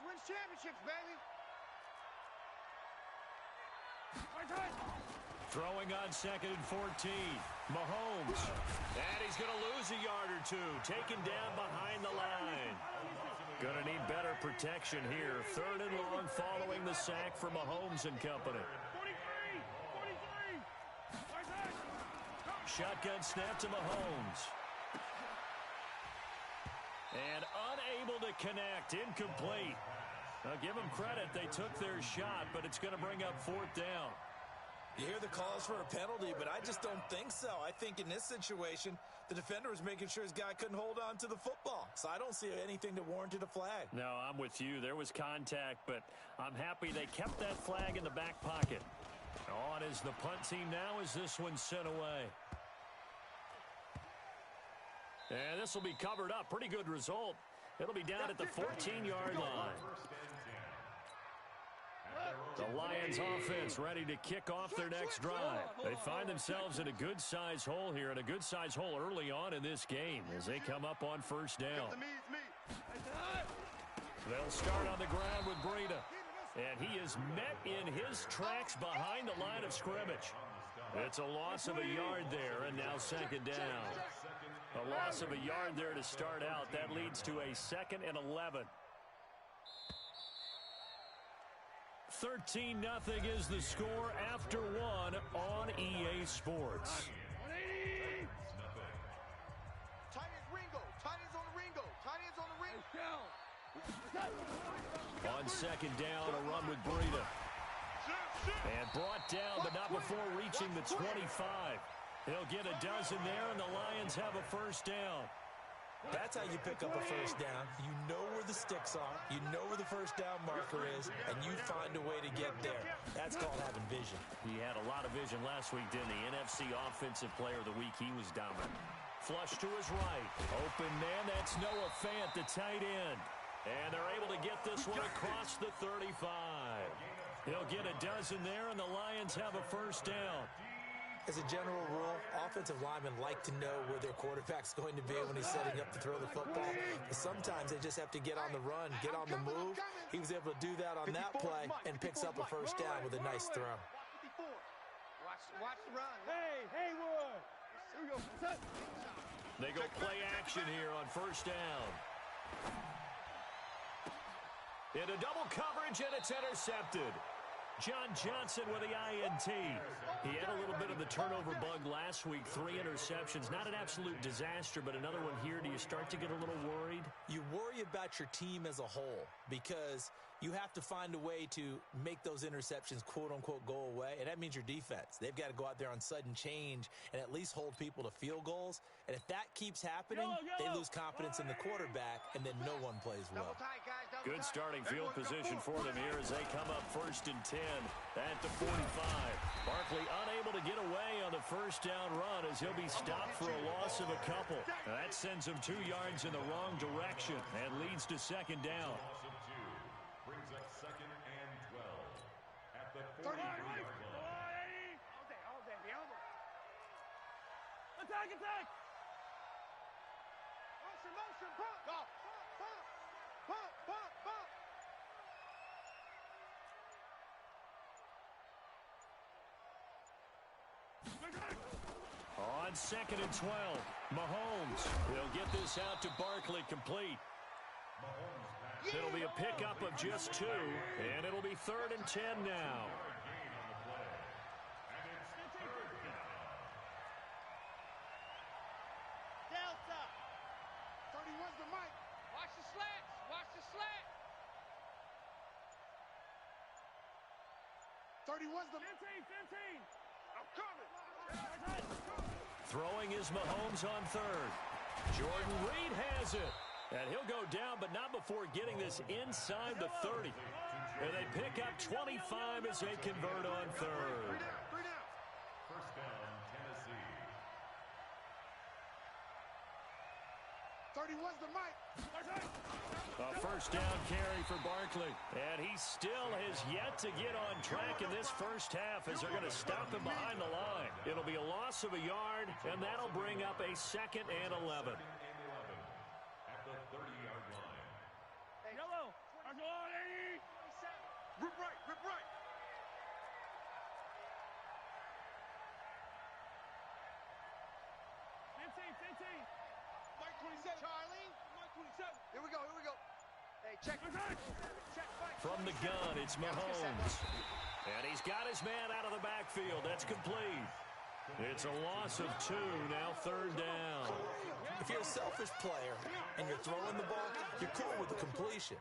wins championships, baby. Throwing on 2nd and 14. Mahomes. And he's going to lose a yard or two. Taken down behind the line. Going to need better protection here. 3rd and long following the sack for Mahomes and company. 43. Shotgun snap to Mahomes. And unable to connect. Incomplete. Now give them credit. They took their shot, but it's going to bring up 4th down. You hear the calls for a penalty, but I just don't think so. I think in this situation, the defender was making sure his guy couldn't hold on to the football. So I don't see anything that warranted a flag. No, I'm with you. There was contact, but I'm happy they kept that flag in the back pocket. On is the punt team now as this one's sent away. And this will be covered up. Pretty good result. It'll be down at the 14-yard line. The Lions offense ready to kick off their next drive. They find themselves in a good-sized hole here, and a good-sized hole early on in this game as they come up on 1st down. They'll start on the ground with Breida. And he is met in his tracks behind the line of scrimmage. It's a loss of a yard there, and now 2nd down. A loss of a yard there to start out. That leads to a 2nd and 11. 13-0 is the score after 1 on EA Sports. Tight ends Ringo. Tight ends on the Ringo. Tight ends on the Ringo. On 2nd down, a run with Breida. And brought down, but not before reaching the 25. He'll get a dozen there, and the Lions have a 1st down. That's how you pick up a 1st down. You know where the sticks are. You know where the 1st down marker is, and you find a way to get there. That's called having vision. He had a lot of vision last week, didn't he? NFC Offensive Player of the Week. He was dominant. Flush to his right. Open man. That's Noah Fant, the tight end. And they're able to get this one across the 35. He'll get a dozen there, and the Lions have a 1st down. As a general rule, offensive linemen like to know where their quarterback's going to be when he's setting up to throw the football. But sometimes they just have to get on the run, get on the move. He was able to do that on that play and picks up a 1st down with a nice throw. Watch the run. Hey, Haywood. They go play action here on 1st down. Into double coverage, and it's intercepted. John Johnson with the INT. He had a little bit of the turnover bug last week. 3 interceptions. Not an absolute disaster, but another one here. Do you start to get a little worried? You worry about your team as a whole because you have to find a way to make those interceptions, quote-unquote, go away, and that means your defense. They've got to go out there on sudden change and at least hold people to field goals, and if that keeps happening, they lose confidence in the quarterback, and then no one plays well. Good starting field position for them here as they come up 1st and 10 at the 45. Barkley unable to get away on the 1st down run as he'll be stopped for a loss of a couple. That sends him 2 yards in the wrong direction and leads to 2nd down. Brings up 2nd and 12 at the 43-yard line. All day. Attack! Motion, pump. Go. Pump. On 2nd and 12, Mahomes will get this out to Barkley, complete. It'll be a pickup of just 2, and it'll be 3rd and 10 now. Delta. 31's the mic. Watch the slats. 31's the 15. I'm coming. Throwing is Mahomes on 3rd. Jordan Reed has it. And he'll go down, but not before getting this inside the 30. And they pick up 25 as they convert on 3rd. 1st down, Tennessee. 31's the mic. A 1st down carry for Barkley. And he still has yet to get on track in this 1st half as they're going to stop him behind the line. It'll be a loss of a yard, and that'll bring up a 2nd and 11. At the 30-yard line. Yellow. Charlie. Here we go. Hey, check. From the gun, it's Mahomes. And he's got his man out of the backfield. That's complete. It's a loss of 2, now 3rd down. If you're a selfish player and you're throwing the ball, you're cool with the completion.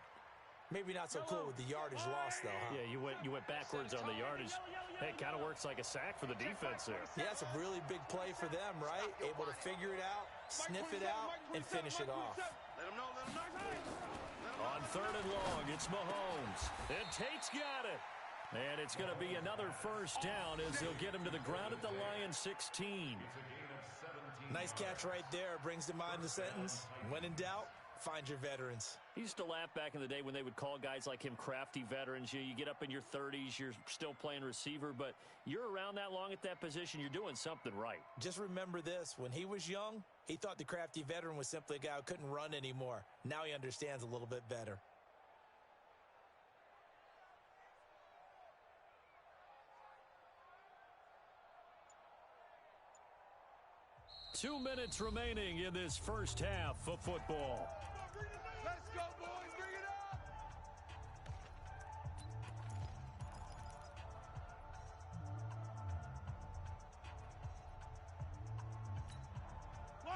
Maybe not so cool with the yardage loss, though, huh? Yeah, you went backwards on the yardage. Hey, it kind of works like a sack for the defense there. Yeah, it's a really big play for them, right? Able to figure it out, sniff it out, and finish it off. Let him know. On 3rd and long, it's Mahomes. And Tate's got it. And it's going to be another 1st down as they'll get him to the ground at the Lions 16. Nice catch right there. Brings to mind the sentence, when in doubt, find your veterans. He used to laugh back in the day when they would call guys like him crafty veterans. You get up in your 30s, you're still playing receiver, but you're around that long at that position, you're doing something right. Just remember this. When he was young, he thought the crafty veteran was simply a guy who couldn't run anymore. Now he understands a little bit better. Two minutes remaining in this first half of football. Let's go, boys. Bring it up.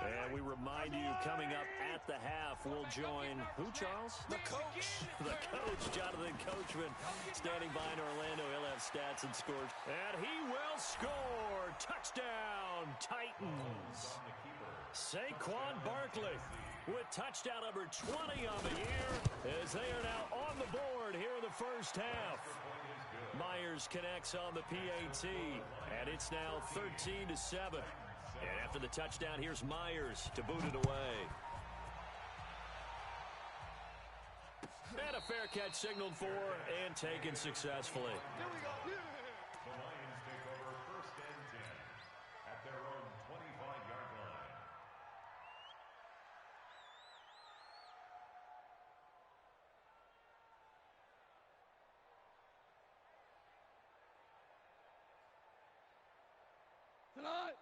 And we remind you, coming up at the half, we'll join who, Charles? The coach. The coach, Jonathan Coachman, standing by in Orlando. He'll have stats and scores. And he will score. Touchdown, Titans. Saquon Barkley with touchdown number 20 on the year as they are now on the board here in the first half. Myers connects on the PAT, and it's now 13-7. And after the touchdown, here's Myers to boot it away. And a fair catch signaled for and taken successfully. Here we go. The Lions take over 1st and 10 at their own 25-yard line.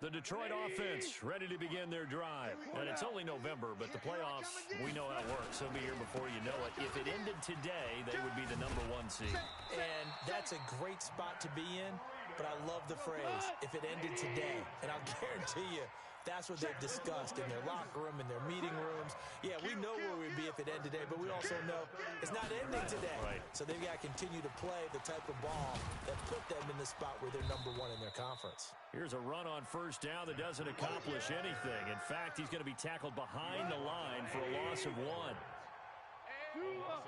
The Detroit offense ready to begin their drive. And it's only November, but the playoffs, we know how it works. They'll be here before you know it. If it ended today, they would be the number 1 seed. And that's a great spot to be in, but I love the phrase, if it ended today. And I'll guarantee you, that's what they've discussed in their locker room, in their meeting rooms. Yeah, we know where we'd be if it ended today, but we also know it's not ending today. Right. So they've got to continue to play the type of ball that put them in the spot where they're number 1 in their conference. Here's a run on 1st down that doesn't accomplish anything. In fact, he's going to be tackled behind the line for a loss of 1. Hey, let's go.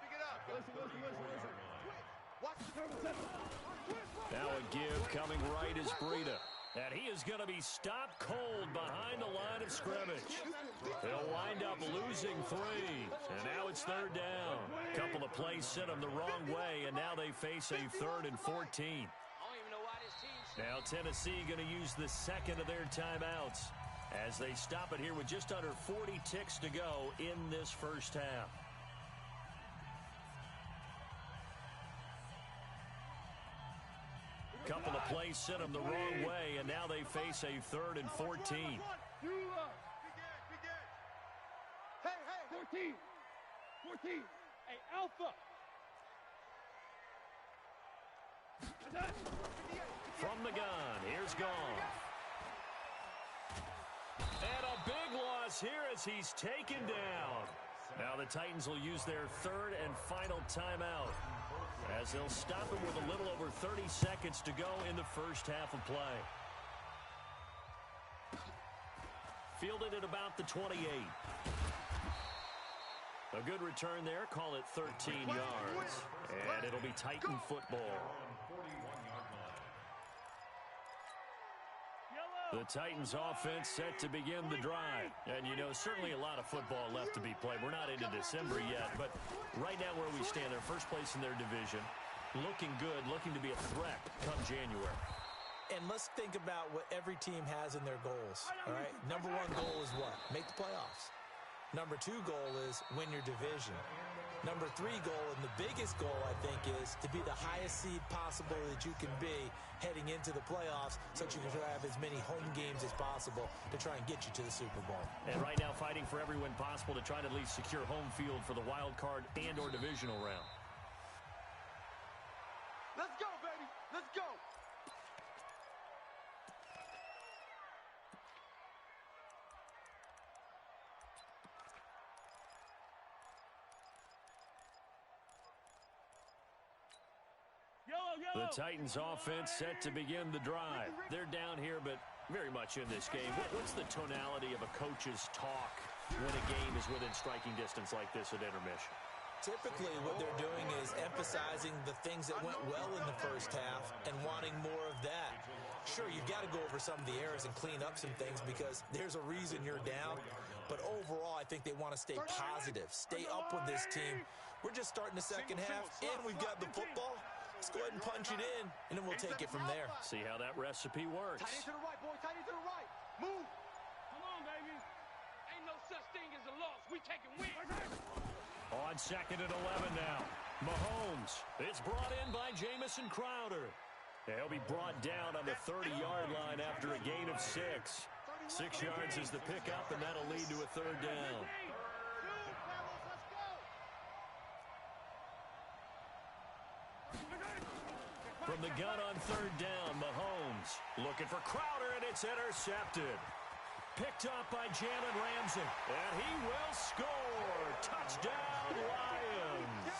Pick it up. Listen. Watch the Now a give coming right is Breida. And he is going to be stopped cold behind the line of scrimmage. He'll wind up losing 3. And now it's 3rd down. A couple of plays sent him the wrong way, and now they face a 3rd and 14. Now Tennessee going to use the second of their timeouts as they stop it here with just under 40 ticks to go in this first half. Couple of plays sent them the wrong way, and now they face a 3rd and 14. Hey. 14. Hey, Alpha. From the gun, here's Goff. And a big loss here as he's taken down. Now the Titans will use their 3rd and final timeout as they'll stop him with a little over 30 seconds to go in the first half of play. Fielded at about the 28. A good return there, call it 13 yards. And it'll be Titan football. The Titans offense set to begin the drive. And, you know, certainly a lot of football left to be played. We're not into December yet, but right now where we stand, they're first place in their division. Looking good, looking to be a threat come January. And let's think about what every team has in their goals, all right? Number 1 goal is what? Make the playoffs. Number 2 goal is win your division. Number 3 goal, and the biggest goal, I think, is to be the highest seed possible that you can be heading into the playoffs so that you can have as many home games as possible to try and get you to the Super Bowl. And right now fighting for every win possible to try to at least secure home field for the wild card and or divisional round. Let's go, baby. Let's go. The Titans offense set to begin the drive. They're down here, but very much in this game. What's the tonality of a coach's talk when a game is within striking distance like this at intermission? Typically, what they're doing is emphasizing the things that went well in the first half and wanting more of that. Sure, you've got to go over some of the errors and clean up some things because there's a reason you're down. But overall, I think they want to stay positive, stay up with this team. We're just starting the second half, and we've got the football. Let's go ahead and punch it in, and then we'll take it from there. See how that recipe works. Tight end to the right, boy. Tight end to the right. Move. Come on, baby. Ain't no such thing as a loss. We taking wins. On 2nd and 11 now. Mahomes. It's brought in by Jamison Crowder. He'll be brought down on the 30-yard line after a gain of 6. 6 yards is the pickup, and that'll lead to a 3rd down. From the gun on 3rd down, Mahomes looking for Crowder, and it's intercepted. Picked up by Jalen Ramsey, and he will score. Touchdown, Lions.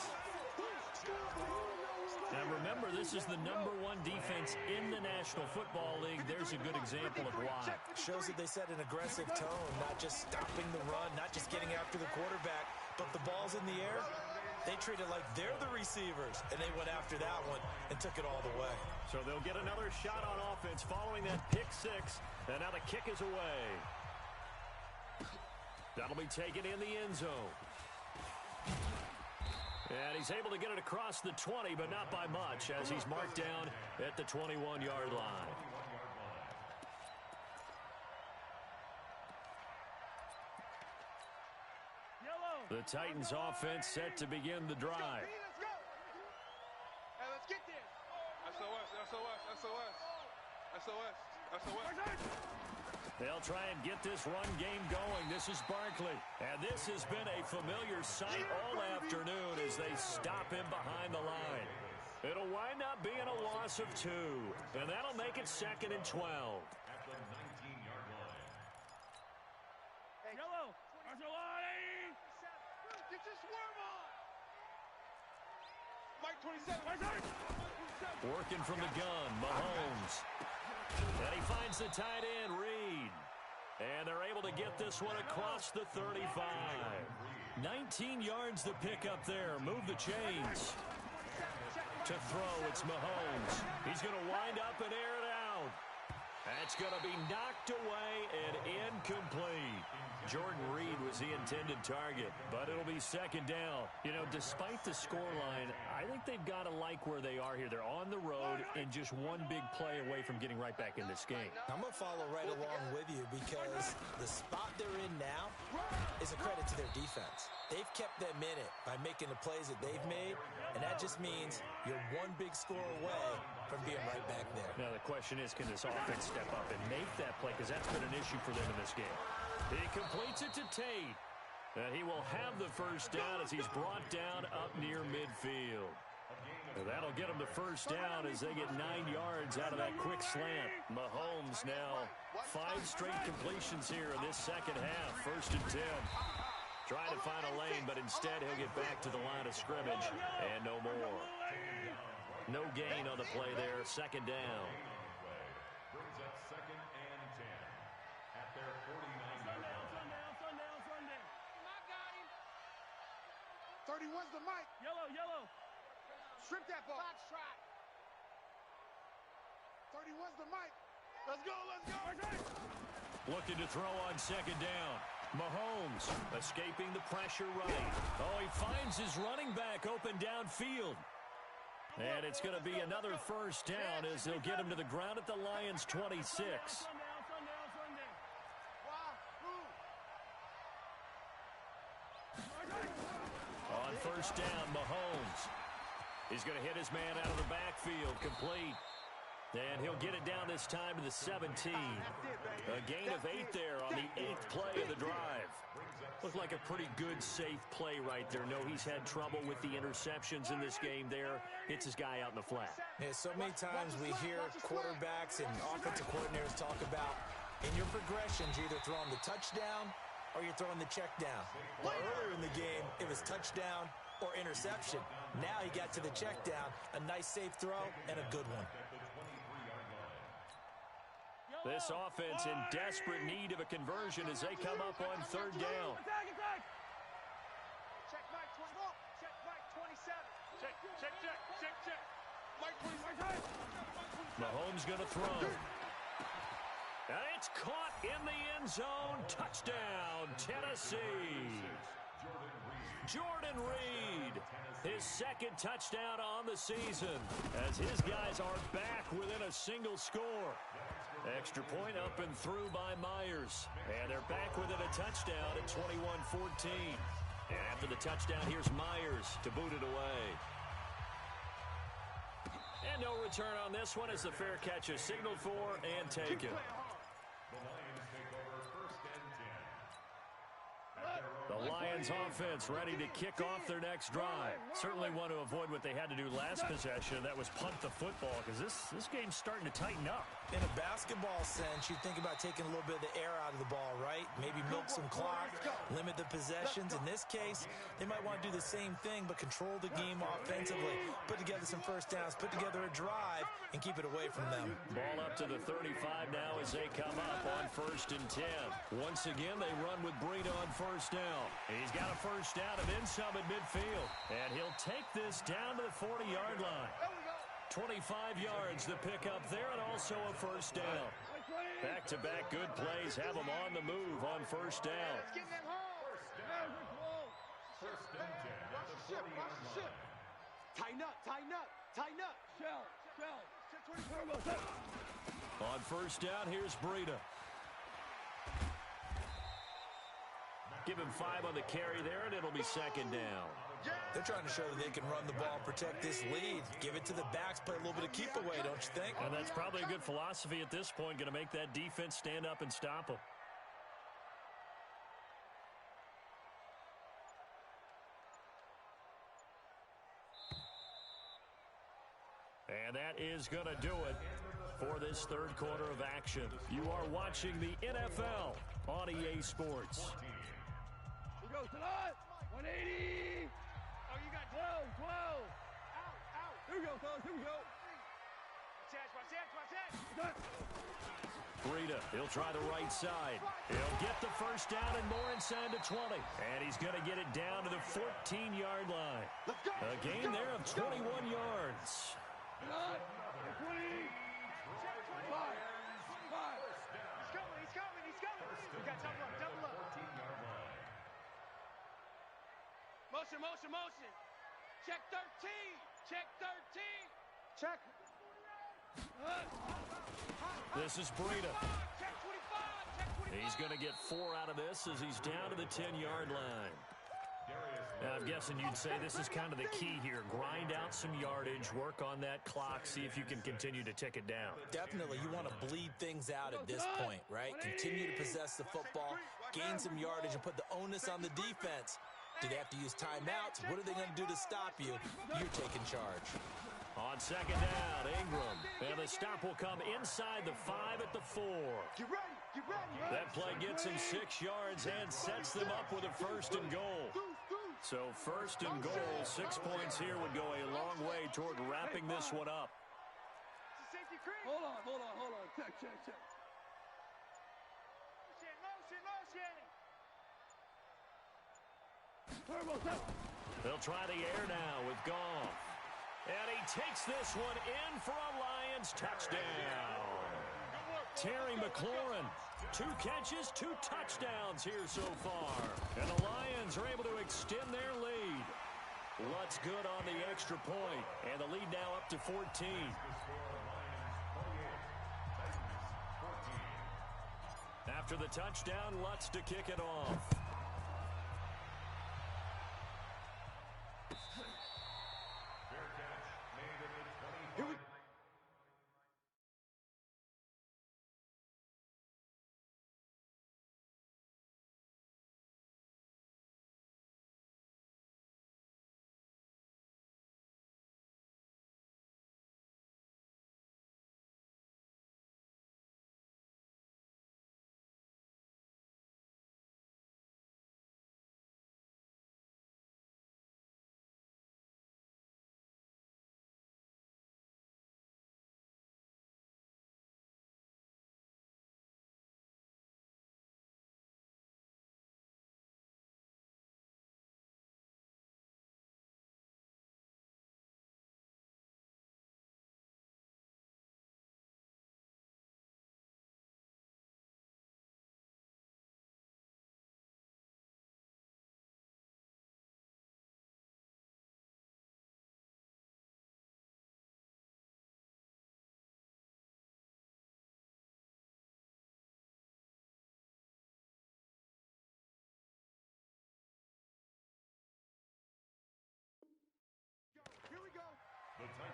Now remember, this is the #1 defense in the National Football League. There's a good example of why. Shows that they set an aggressive tone, not just stopping the run, not just getting after the quarterback, but the ball's in the air. They treat it like they're the receivers, and they went after that one and took it all the way. So they'll get another shot on offense following that pick 6, and now the kick is away. That'll be taken in the end zone. And he's able to get it across the 20, but not by much, as he's marked down at the 21-yard line. The Titans offense set to begin the drive. Let's go. Hey, let's get there. SOS, SOS, SOS. SOS, SOS. They'll try and get this run game going. This is Barkley. And this has been a familiar sight all afternoon as they stop him behind the line. It'll wind up being a loss of 2. And that'll make it 2nd and 12. At the 19-yard line. Yellow. Get your swerve on. Mike 27. Working from the gun, Mahomes. And he finds the tight end, Reed. And they're able to get this one across the 35. 19 yards the pick up there. Move the chains. To throw, it's Mahomes. He's going to wind up and air it out. That's going to be knocked away and incomplete. Jordan Reed was the intended target, but it'll be 2nd down. You know, despite the scoreline, I think they've got to like where they are here. They're on the road and just one big play away from getting right back in this game. I'm going to follow right along with you because the spot they're in now is a credit to their defense. They've kept them in it by making the plays that they've made, and that just means you're one big score away from being right back there. Now, the question is, can this offense step up and make that play? Because that's been an issue for them in this game. He completes it to Tate. And he will have the 1st down as he's brought down up near midfield. And that'll get him the 1st down as they get 9 yards out of that quick slant. Mahomes now 5 straight completions here in this second half. 1st and 10. Trying to find a lane, but instead he'll get back to the line of scrimmage and no more. No gain on the play there. 2nd down. Brings up 2nd and 10 at their 49-yard line. 31's the mic. Yellow. Strip that ball. 31's the mic. Let's go. Looking to throw on 2nd down. Mahomes escaping the pressure right. Oh, he finds his running back open downfield. And it's going to be another 1st down as they'll get him to the ground at the Lions' 26. On first down, Mahomes. He's going to hit his man out of the backfield, complete. And he'll get it down this time to the 17. A gain of 8 there on the 8th play of the drive. Looked like a pretty good, safe play right there. No, he's had trouble with the interceptions in this game there. Hits his guy out in the flat. Yeah, so many times we hear quarterbacks and offensive coordinators talk about in your progressions, you're either throwing the touchdown or you're throwing the check down. Well, earlier in the game, it was touchdown or interception. Now he got to the check down, a nice safe throw, and a good one. This offense in desperate need of a conversion as they come up on third down. Check Mike 21. Check Mike 27. Check. Mike 27. Mahomes going to throw. And it's caught in the end zone. Touchdown, Tennessee. Jordan Reed, his second touchdown on the season as his guys are back within a single score. Extra point up and through by Myers. And they're back within a touchdown at 21-14. And after the touchdown, here's Myers to boot it away. And no return on this one as the fair catch is signaled for and taken. The Lions offense ready to kick off their next drive. Certainly want to avoid what they had to do last possession. That was punt the football because this game's starting to tighten up. In a basketball sense, you think about taking a little bit of the air out of the ball, right? Maybe milk some clock, limit the possessions. In this case, they might want to do the same thing but control the game offensively, put together some first downs, put together a drive, and keep it away from them. Ball up to the 35 now as they come up on 1st and 10. Once again, they run with Breida on first down. He's got a first down and then some at midfield. And he'll take this down to the 40-yard line. 25 yards to pick up there and also a first down. Back-to-back good plays have them on the move on first down. First and 10 at the 40-yard line. Tighten up. On first down, here's Breida. Give him 5 on the carry there, and it'll be second down. They're trying to show that they can run the ball, protect this lead. Give it to the backs, play a little bit of keep away, don't you think? And that's probably a good philosophy at this point, going to make that defense stand up and stop them. And that is going to do it for this third quarter of action. You are watching the NFL on EA Sports. Here goes tonight. 180. Oh, you got 12. Out. Here we go, fellas. Here we go. Watch Breida, he'll try the right side. He'll get the first down and more inside the 20. And he's going to get it down to the 14-yard line. A gain there of 21 yards. 20. 5. He's coming. We got double up. 14-yard line. Motion. Check 13. Check. This is Breida. Check 25. He's going to get 4 out of this as he's down to the 10-yard line. Now, I'm guessing you'd say this is kind of the key here. Grind out some yardage, work on that clock, see if you can continue to tick it down. Definitely, you want to bleed things out at this point, right? Continue to possess the football, gain some yardage, and put the onus on the defense. Do they have to use timeouts? What are they going to do to stop you? You're taking charge. On second down, Ingram. And the stop will come inside the 5 at the 4. Get ready. That play gets him 6 yards and sets them up with a first and goal. So first and goal, 6 points here would go a long way toward wrapping this one up. Safety cream. Hold on. Check. Motion. They'll try the air now with Goff. And he takes this one in for a Lions touchdown. Terry McLaurin, 2 catches, 2 touchdowns here so far. And the Lions are able to extend their lead. Lutz good on the extra point, and the lead now up to 14. After the touchdown, Lutz to kick it off.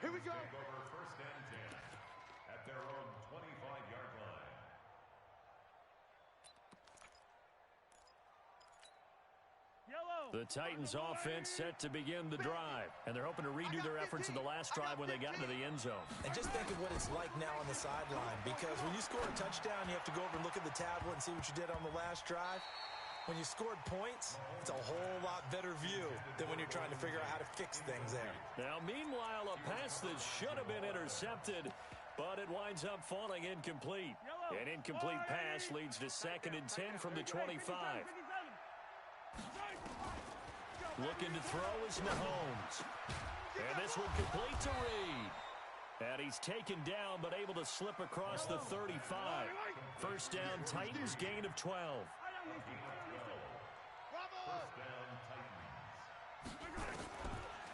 Here we go. Take over first and 10 at their own 25-yard line. The Titans offense set to begin the drive, and they're hoping to redo their efforts in the last drive when they got into the end zone. And just think of what it's like now on the sideline, because when you score a touchdown, you have to go over and look at the tablet and see what you did on the last drive. When you scored points, it's a whole lot better view than when you're trying to figure out how to fix things there. Now, meanwhile, a pass that should have been intercepted, but it winds up falling incomplete. An incomplete pass leads to 2nd and 10 from the 25. Looking to throw is Mahomes. And this one complete to Reed. And he's taken down, but able to slip across the 35. First down, Titans, gain of 12.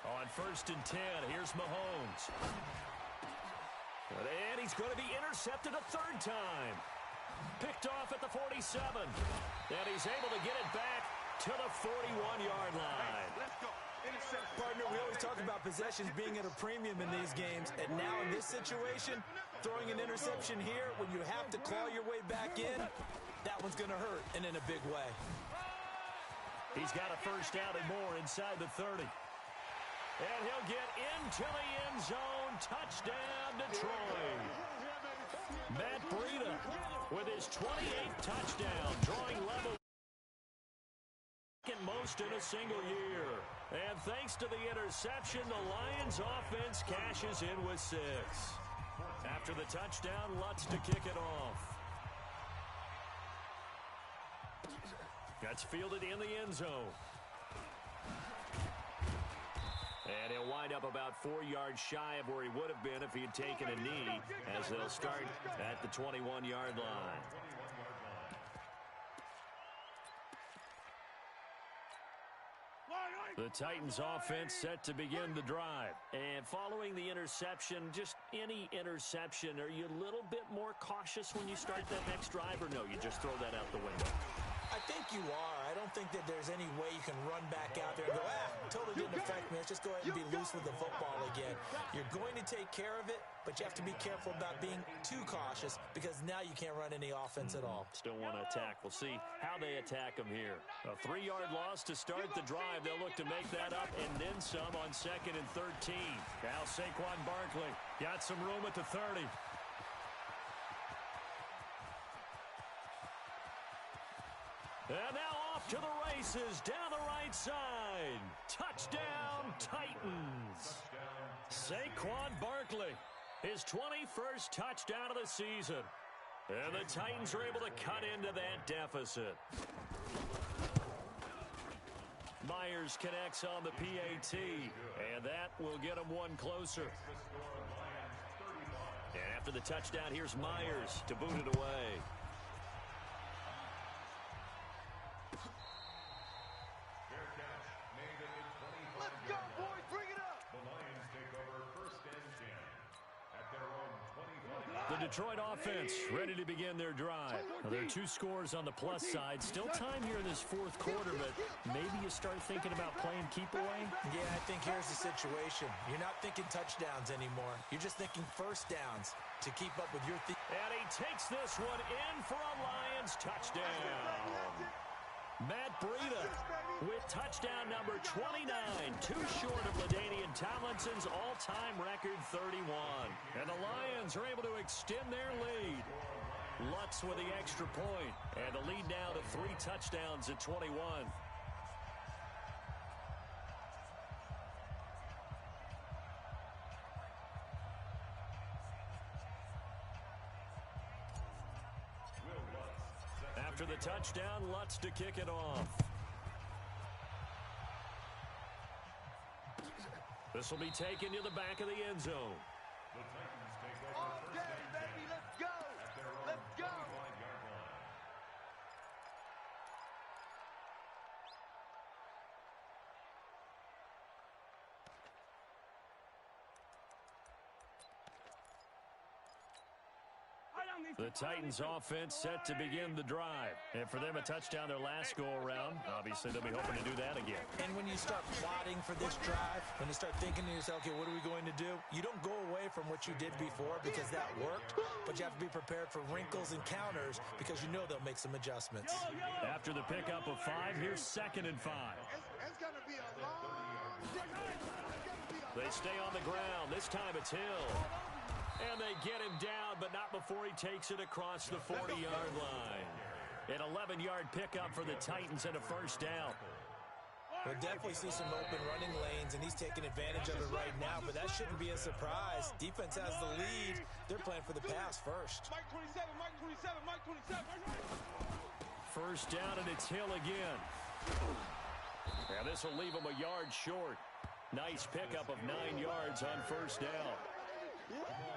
On 1st and 10, here's Mahomes. And he's going to be intercepted a 3rd time. Picked off at the 47. And he's able to get it back to the 41-yard line. Let's go. Partner, we always talk about possessions being at a premium in these games, and now in this situation, throwing an interception here when you have to claw your way back in, that one's going to hurt, and in a big way. He's got a first down and more inside the 30. And he'll get into the end zone. Touchdown, Detroit. Matt Breida with his 28th touchdown, drawing level most in a single year. And thanks to the interception, the Lions offense cashes in with 6. After the touchdown, Lutz to kick it off. That's fielded in the end zone. And he'll wind up about 4 yards shy of where he would have been if he had taken a knee, as they'll start at the 21-yard line. The Titans offense set to begin the drive. And following the interception, just any interception, are you a little bit more cautious when you start that next drive, or no, you just throw that out the window? I think you are. I don't think that there's any way you can run back out there and go, totally didn't affect me. Let's just go ahead and be loose with the football again. You're going to take care of it, but you have to be careful about being too cautious, because now you can't run any offense at all. Still want to attack. We'll see how they attack them here. A 3-yard loss to start the drive. They'll look to make that up and then some on 2nd and 13. Now Saquon Barkley got some room at the 30. And now off to the races, down the right side. Touchdown, Titans. Saquon Barkley, his 21st touchdown of the season. And the Titans are able to cut into that deficit. Myers connects on the PAT, and that will get him one closer. And after the touchdown, here's Myers to boot it away. Let's go, boys. Bring it up. The Lions take over first and 10 at their own 25. The Detroit offense ready to begin their drive. Now, there are 2 scores on the plus side. Still time here in this 4th quarter, but maybe you start thinking about playing keep away? Yeah, I think here's the situation. You're not thinking touchdowns anymore. You're just thinking first downs to keep up with your team. And he takes this one in for a Lions touchdown. Matt Breida with touchdown number 29, too short of LaDainian Tomlinson's all-time record 31. And the Lions are able to extend their lead. Lutz with the extra point, and the lead now to 3 touchdowns at 21. After the touchdown, Lutz to kick it off. This will be taken to the back of the end zone. The Titans take over All first day, and 10 baby. Let's go. at their own Let's go. 25-yard line. The Titans offense set to begin the drive. And for them, a touchdown their last go-around. Obviously, they'll be hoping to do that again. And when you start plotting for this drive, when you start thinking to yourself, okay, what are we going to do? You don't go away from what you did before because that worked, but you have to be prepared for wrinkles and counters because you know they'll make some adjustments. After the pickup of 5, here's 2nd and 5. It's going to be a long... They stay on the ground. This time it's Hill. And they get him down, but not before he takes it across the 40-yard line. An 11-yard pickup for the Titans and a first down. We'll definitely see some open running lanes, and he's taking advantage of it right now, but that shouldn't be a surprise. Defense has the lead. They're playing for the pass first. Mike 27, Mike 27, Mike 27. First down, and it's Hill again. And this will leave him a yard short. Nice pickup of 9 yards on first down.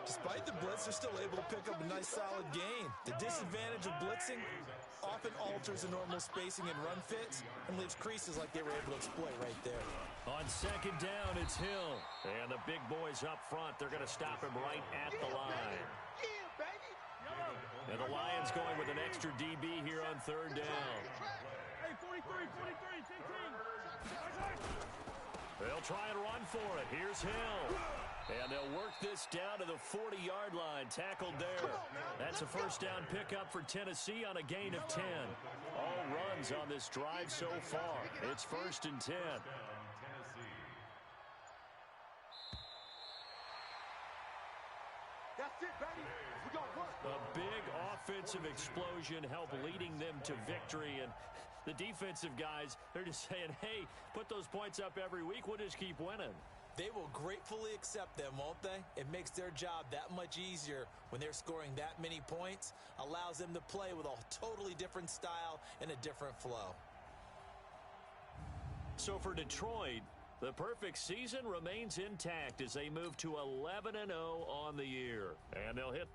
Despite the blitz, they're still able to pick up a nice, solid gain. The disadvantage of blitzing often alters the normal spacing and run fits and leaves creases like they were able to exploit right there. On second down, it's Hill. And the big boys up front, they're going to stop him right at the line. And the Lions going with an extra DB here on third down. Hey, 43, 43, 15. They'll try and run for it. Here's Hill. And they'll work this down to the 40-yard line. Tackled there. That's a first down pickup for Tennessee on a gain of 10. All runs on this drive so far. It's 1st and 10. That's it, baby. We're going to work. A big offensive explosion helped leading them to victory. And the defensive guys, they're just saying, hey, put those points up every week. We'll just keep winning. They will gratefully accept them, won't they? It makes their job that much easier when they're scoring that many points, allows them to play with a totally different style and a different flow. So for Detroit, the perfect season remains intact as they move to 11-0 on the year. And they'll hit